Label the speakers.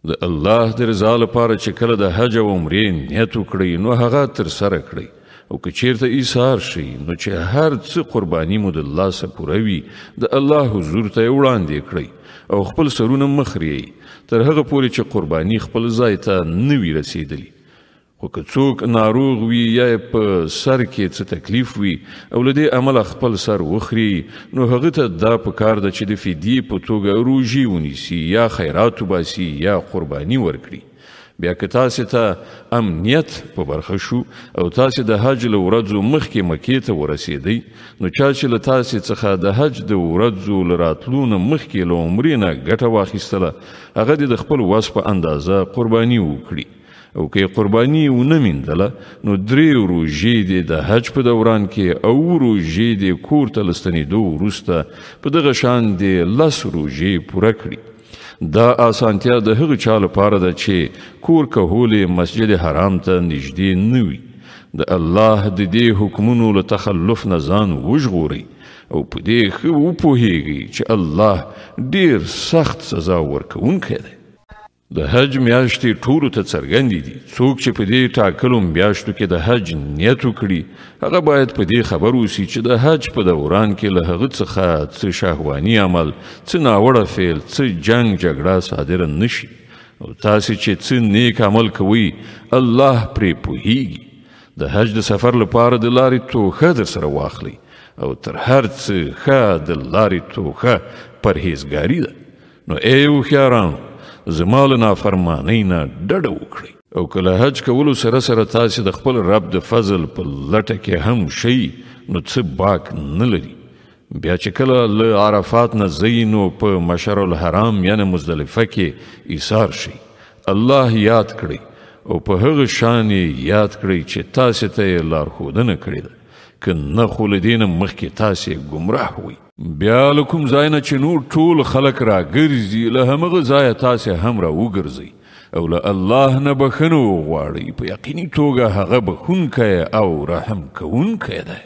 Speaker 1: د الله د رضا لپاره چې کله د حج او عمرې نیت وکړئ نو هغه ترسره کړئ او که چیرته ایثار شي نو چې هر څه قرباني مو د الله څخه پوره وي د الله حضور ته یې وړاندې کړئ او خپل سرونه مخ ریئ تر هغه پورې چې قرباني خپل ځای ته نه وي رسېدلي. خو که څوک ناروغ وي یا په سر کې څه تکلیف وي او له دې امله خپل سر وخوري نو هغه ته دا پکار ده چې د فدیې په توګه روژې ونیسي یا خیرات وباسي یا قرباني ورکړي. بیا که تاسې ته امنیت په برخه شو او تاسې د حج له ورځو مخکې مکې ته ورسېدئ نو چا چې له تاسې څخه د حج د ورځو له راتلو نه مخکې له عمرې نه ګټه واخیستله هغه دې د خپل وس په اندازه قرباني وکړي او که قرباني ونه میندله نو 3 روژې دې د حج په دوران کې او روژې دې کور ته له ستنېدو وروسته په دغه شان دې 10 روژې پوره کړي. دا آسانتیا د هغه چا لپاره ده چې کور کهولې مسجد حرام ته نږدې نه وي. د الله د دې حکمونو له تخلف نه ځان وژغورئ او په دې ښه وپوهیږئ چې الله ډیر سخت سزا ورکوونکی دی. د حج میاشتې ټولو ته څرګندې دي. څوک چې په دې ټاکلو میاشتو کې د حج نیت وکړي هغه باید په دې خبر اوسي چې د حج په دوران کې له هغه څخه څه شهواني عمل، څه ناوړه فعل، څه جنګ جګړه صادره نشي او تاسې چې څه نیک عمل کوئ الله پرې پوهیږي. د حج د سفر لپاره د لارې توښه در سره واخلئ او تر هر څه ښه د لارې توښه پرهیزګاري ده. نو ای هوښیارانو زما له نافرمانۍ نه ډډه وکړئ او که له حج کولو سره سره تاسې د خپل رب د فضل په لټه کې هم شئ نو څه باک نه لري. بیا چې کله له عرفات نه ځئ نو په مشعر الحرام یعنې مزدلفه کې ایثار شئ. الله یاد کړئ او په هغه شان یاد کړئ چې تاسې ته یې لارښودنه کړې ده، که نه خو له دې نه مخکې تاسې ګمراه وئ. بیا له کوم ځای نه چې نور ټول خلک راګرځي له همغه ځایه تاسې هم راوګرځئ او له الله نه بخښنه وغواړئ. په یقیني توګه هغه بخښونکی او رحم کوونکی دی.